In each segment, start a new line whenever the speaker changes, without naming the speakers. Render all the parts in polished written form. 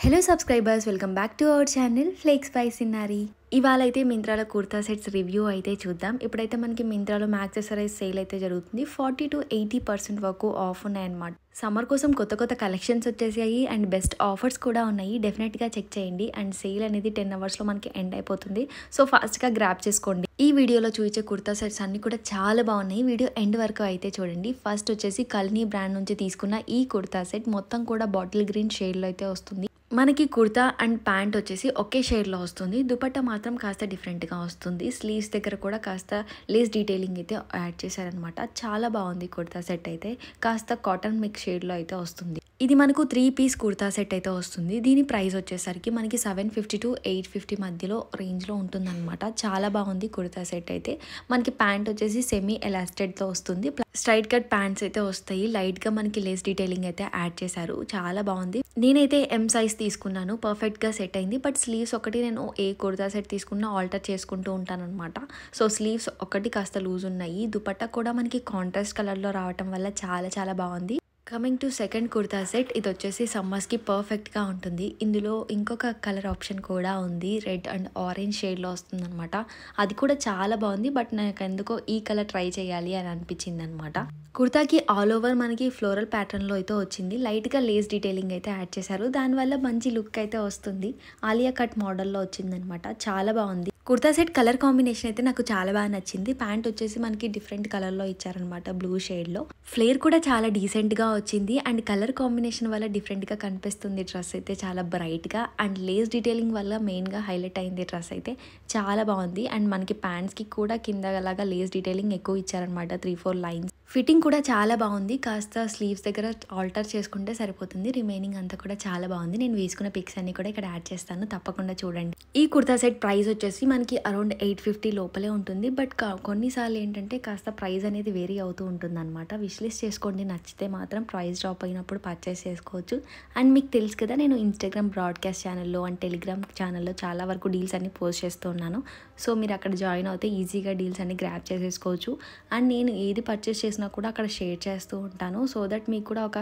Hello subscribers, welcome back to our channel flakes by Sinnari. ఇవాళ అయితే మింత్రాలో kurta sets review అయితే చూద్దాం. ఇప్పుడైతే మనకి మింత్రాలో మ్యాక్సెసరైజ్ సేల్ అయితే జరుగుతుంది. 40% to 80% వరకు ఆఫ్ ఉన్నాయన్నమాట. సమ్మర్ కోసం కొత్త కొత్త కలెక్షన్స్ వచ్చేసాయి అండ్ బెస్ట్ ఆఫర్స్ కూడా ఉన్నాయి. డెఫినెట్గా చెక్ చేయండి. అండ్ సేల్ అనేది 10 అవర్స్లో మనకి ఎండ్ అయిపోతుంది. సో ఫాస్ట్గా గ్రాప్ చేసుకోండి. ఈ వీడియోలో చూపించే కుర్తా సెట్స్ అన్ని కూడా చాలా బాగున్నాయి. వీడియో ఎండ్ వరకు అయితే చూడండి. ఫస్ట్ వచ్చేసి కల్నీ బ్రాండ్ నుంచి తీసుకున్న ఈ కుర్తా సెట్ మొత్తం కూడా బాటిల్ గ్రీన్ షేడ్లో అయితే వస్తుంది. మనకి కుర్తా అండ్ ప్యాంట్ వచ్చేసి ఒకే షేడ్లో వస్తుంది. దుపట్టా మాత్రం కాస్త డిఫరెంట్గా వస్తుంది. స్లీవ్స్ దగ్గర కూడా కాస్త లేస్ డీటెయిలింగ్ అయితే యాడ్ చేశారనమాట. చాలా బాగుంది కుర్తా సెట్ అయితే. కాస్త కాటన్ మిక్స్ షేడ్లో అయితే వస్తుంది. ఇది మనకు 3 పీస్ కుర్తా సెట్ అయితే వస్తుంది. దీని ప్రైస్ వచ్చేసరికి మనకి 750 to 850 మధ్యలో రేంజ్లో ఉంటుందన్నమాట. చాలా బాగుంది కుర్తా సెట్ అయితే. మనకి ప్యాంట్ వచ్చేసి సెమీ ఎలాస్టెడ్తో వస్తుంది. స్ట్రైట్ కట్ ప్యాంట్స్ అయితే వస్తాయి. లైట్గా మనకి లేస్ డీటెయిలింగ్ అయితే యాడ్ చేశారు. చాలా బాగుంది. నేనైతే ఎం సైజ్ తీసుకున్నాను. పర్ఫెక్ట్గా సెట్ అయింది. బట్ స్లీవ్స్ ఒకటి నేను ఏ కుర్తా సెట్ తీసుకున్నా ఆల్టర్ చేసుకుంటూ ఉంటాను అనమాట. సో స్లీవ్స్ ఒకటి కాస్త లూజ్ ఉన్నాయి. దుపట్టా కూడా మనకి కాంట్రాస్ట్ కలర్లో రావటం వల్ల చాలా చాలా బాగుంది. Coming to second kurta set, ఇది వచ్చేసి సమ్మర్స్కి పర్ఫెక్ట్గా ఉంటుంది. ఇందులో ఇంకొక కలర్ ఆప్షన్ కూడా ఉంది. రెడ్ అండ్ ఆరెంజ్ షేడ్లో వస్తుంది అనమాట. అది కూడా చాలా బాగుంది. బట్ నాకు ఎందుకో ఈ కలర్ ట్రై చేయాలి అని అనిపించింది అనమాట. కుర్తాకి ఆల్ ఓవర్ మనకి ఫ్లోరల్ ప్యాటర్న్లో అయితే వచ్చింది. లైట్గా లేస్ డీటెయిలింగ్ అయితే యాడ్ చేశారు. దానివల్ల మంచి లుక్ అయితే వస్తుంది. ఆలియా కట్ మోడల్లో వచ్చిందనమాట. చాలా బాగుంది. కుర్తా సెట్ కలర్ కాంబినేషన్ అయితే నాకు చాలా బాగా నచ్చింది. ప్యాంట్ వచ్చేసి మనకి డిఫరెంట్ కలర్లో ఇచ్చారనమాట, బ్లూ షేడ్లో. ఫ్లేర్ కూడా చాలా డీసెంట్గా వచ్చింది. అండ్ కలర్ కాంబినేషన్ వల్ల డిఫరెంట్గా కనిపిస్తుంది డ్రెస్ అయితే చాలా బ్రైట్గా. అండ్ లేస్ డీటెయిలింగ్ వల్ల మెయిన్గా హైలైట్ అయింది డ్రెస్ అయితే. చాలా బాగుంది. అండ్ మనకి ప్యాంట్స్కి కూడా కింద అలాగా లేస్ డీటెయిలింగ్ ఎక్కువ ఇచ్చారనమాట, 3-4 లైన్స్. ఫిట్టింగ్ కూడా చాలా బాగుంది. కాస్త స్లీవ్స్ దగ్గర ఆల్టర్ చేసుకుంటే సరిపోతుంది. రిమైనింగ్ అంతా కూడా చాలా బాగుంది. నేను వేసుకున్న పిక్స్ అన్ని కూడా ఇక్కడ యాడ్ చేస్తాను, తప్పకుండా చూడండి. ఈ కుర్తా సెట్ ప్రైస్ వచ్చేసి మనకి అరౌండ్ 850 లోపలే ఉంటుంది. బట్ కొన్నిసార్లు ఏంటంటే కాస్త ప్రైస్ అనేది వేరీ అవుతూ ఉంటుంది అనమాట. విష్ లిస్ట్ చేసుకోండి. నచ్చితే మాత్రం ప్రైస్ డ్రాప్ అయినప్పుడు పర్చేస్ చేసుకోవచ్చు. అండ్ మీకు తెలుసు కదా, నేను ఇన్స్టాగ్రామ్ బ్రాడ్కాస్ట్ ఛానల్లో అండ్ టెలిగ్రామ్ ఛానల్లో చాలా వరకు డీల్స్ అన్ని పోస్ట్ చేస్తూ ఉన్నాను. సో మీరు అక్కడ జాయిన్ అవుతే ఈజీగా డీల్స్ అన్ని గ్రాప్ చేసేసుకోవచ్చు. అండ్ నేను ఏది పర్చేస్ చేసినా కూడా అక్కడ షేర్ చేస్తూ ఉంటాను. సో దట్ మీకు కూడా ఒక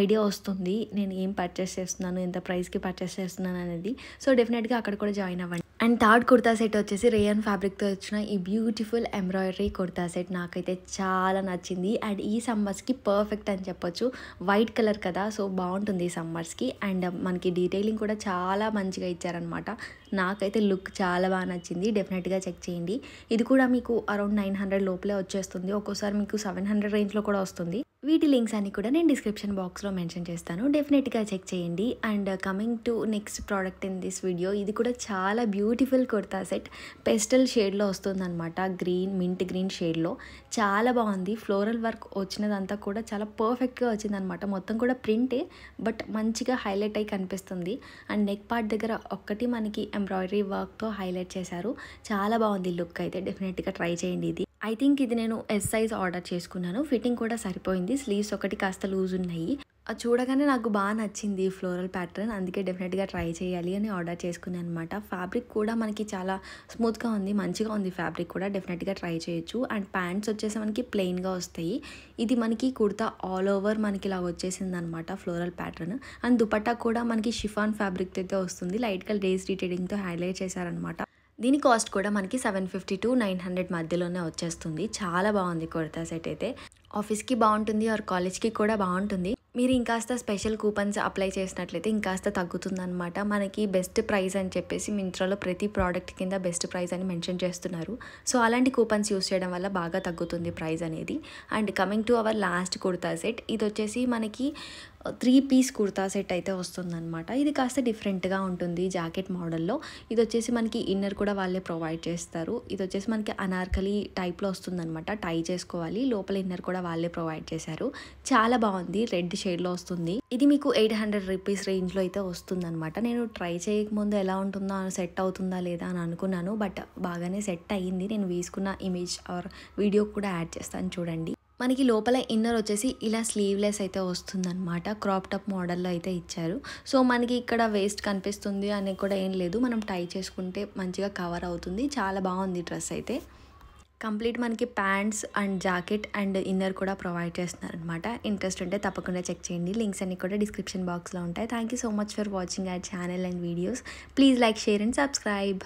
ఐడియా వస్తుంది నేను ఏం పర్చేస్ చేస్తున్నాను, ఎంత ప్రైస్కి పర్చేస్ చేస్తున్నాను అనేది. సో డెఫినెట్గా అక్కడ కూడా జాయిన్ అవ్వండి. అండ్ థర్డ్ కుర్తా సెట్ వచ్చేసి రేయన్ ఫ్యాబ్రిక్తో వచ్చిన ఈ బ్యూటిఫుల్ ఎంబ్రాయిడరీ కుర్తా సెట్ నాకైతే చాలా నచ్చింది. అండ్ ఈ సమ్మర్స్కి పర్ఫెక్ట్ అని చెప్పొచ్చు. వైట్ కలర్ కదా, సో బాగుంటుంది ఈ సమ్మర్స్కి. అండ్ మనకి డీటెయిలింగ్ కూడా చాలా మంచిగా ఇచ్చారనమాట. నాకైతే లుక్ చాలా బాగా నచ్చింది. డెఫినెట్గా చెక్ చేయండి. ఇది కూడా మీకు అరౌండ్ 900 లోపలే వచ్చేస్తుంది. ఒక్కోసారి మీకు 700 రేంజ్లో కూడా వస్తుంది. వీటి లింక్స్ అన్ని కూడా నేను డిస్క్రిప్షన్ బాక్స్లో మెన్షన్ చేస్తాను. డెఫినెట్గా చెక్ చేయండి. And coming to next product in this video, ఇది కూడా చాలా బ్యూటిఫుల్ కుర్తా సెట్. పెస్టల్ షేడ్లో వస్తుందన్నమాట. గ్రీన్, మింట్ గ్రీన్ షేడ్లో చాలా బాగుంది. ఫ్లోరల్ వర్క్ వచ్చినదంతా కూడా చాలా పర్ఫెక్ట్గా వచ్చిందనమాట. మొత్తం కూడా ప్రింటే, బట్ మంచిగా హైలైట్ అయి కనిపిస్తుంది. అండ్ నెక్ పార్ట్ దగ్గర ఒక్కటి మనకి ఎంబ్రాయిడరీ వర్క్తో హైలైట్ చేశారు. చాలా బాగుంది లుక్ అయితే. డెఫినెట్గా ట్రై చేయండి. ఇది ఐ థింక్ ఇది నేను ఎస్ సైజ్ ఆర్డర్ చేసుకున్నాను. ఫిట్టింగ్ కూడా సరిపోయింది. స్లీవ్స్ ఒకటి కాస్త లూజ్ ఉన్నాయి. అది చూడగానే నాకు బాగా నచ్చింది ఫ్లోరల్ ప్యాటర్న్. అందుకే డెఫినెట్గా ట్రై చేయాలి అని ఆర్డర్ చేసుకున్నాను అనమాట. ఫ్యాబ్రిక్ కూడా మనకి చాలా స్మూత్గా ఉంది, మంచిగా ఉంది ఫ్యాబ్రిక్ కూడా. డెఫినెట్గా ట్రై చేయొచ్చు. అండ్ ప్యాంట్స్ వచ్చేసి మనకి ప్లెయిన్గా వస్తాయి. ఇది మనకి కుర్తా ఆల్ ఓవర్ మనకి ఇలా వచ్చేసింది అనమాట, ఫ్లోరల్ ప్యాటర్న్. అండ్ దుపట్టా కూడా మనకి షిఫాన్ ఫ్యాబ్రిక్ అయితే వస్తుంది. లైట్గా లేస్ డీటెయిలింగ్తో హైలైట్ చేశారనమాట. దీని కాస్ట్ కూడా మనకి 750 to 900 మధ్యలోనే వచ్చేస్తుంది. చాలా బాగుంది కుర్తా సెట్ అయితే. ఆఫీస్కి బాగుంటుంది ఆర్ కాలేజ్కి కూడా బాగుంటుంది. మీరు ఇంకాస్త స్పెషల్ కూపన్స్ అప్లై చేసినట్లయితే ఇంకాస్త తగ్గుతుందన్నమాట. మనకి బెస్ట్ ప్రైస్ అని చెప్పేసి మింత్రాలో ప్రతి ప్రోడక్ట్ కింద బెస్ట్ ప్రైస్ అని మెన్షన్ చేస్తున్నారు. సో అలాంటి కూపన్స్ యూస్ చేయడం వల్ల బాగా తగ్గుతుంది ప్రైస్ అనేది. And coming to our last kurta set, ఇది వచ్చేసి మనకి 3 పీస్ కుర్తా సెట్ అయితే వస్తుందన్నమాట. ఇది కాస్త డిఫరెంట్గా ఉంటుంది జాకెట్ మోడల్లో. ఇది వచ్చేసి మనకి ఇన్నర్ కూడా వాళ్ళే ప్రొవైడ్ చేస్తారు. ఇది వచ్చేసి మనకి అనార్కలి టైప్లో వస్తుందన్నమాట. టై చేసుకోవాలి. లోపల ఇన్నర్ కూడా వాళ్ళే ప్రొవైడ్ చేశారు. చాలా బాగుంది. రెడ్ షేడ్లో వస్తుంది. ఇది మీకు 800 రూపీస్ రేంజ్లో అయితే వస్తుందన్నమాట. నేను ట్రై చేయకముందు ఎలా ఉంటుందో, సెట్ అవుతుందా లేదా అని అనుకున్నాను. బట్ బాగానే సెట్ అయ్యింది. నేను వేసుకున్న ఇమేజ్ ఆర్ వీడియో కూడా యాడ్ చేస్తాను, చూడండి. మనకి లోపల ఇన్నర్ వచ్చేసి ఇలా స్లీవ్లెస్ అయితే వస్తుందన్నమాట. క్రాప్ టాప్ మోడల్లో అయితే ఇచ్చారు. సో మనకి ఇక్కడ వేస్ట్ కనిపిస్తుంది అని కూడా ఏం లేదు. మనం టై చేసుకుంటే మంచిగా కవర్ అవుతుంది. చాలా బాగుంది డ్రెస్ అయితే. కంప్లీట్ మనకి pants and jacket and inner కూడా ప్రొవైడ్ చేస్తున్నారనమాట. ఇంట్రెస్ట్ ఉంటే తప్పకుండా చెక్ చేయండి. లింక్స్ అన్ని కూడా డిస్క్రిప్షన్ బాక్స్లో ఉంటాయి. Thank you so much for watching our channel and videos. Please like, share and subscribe.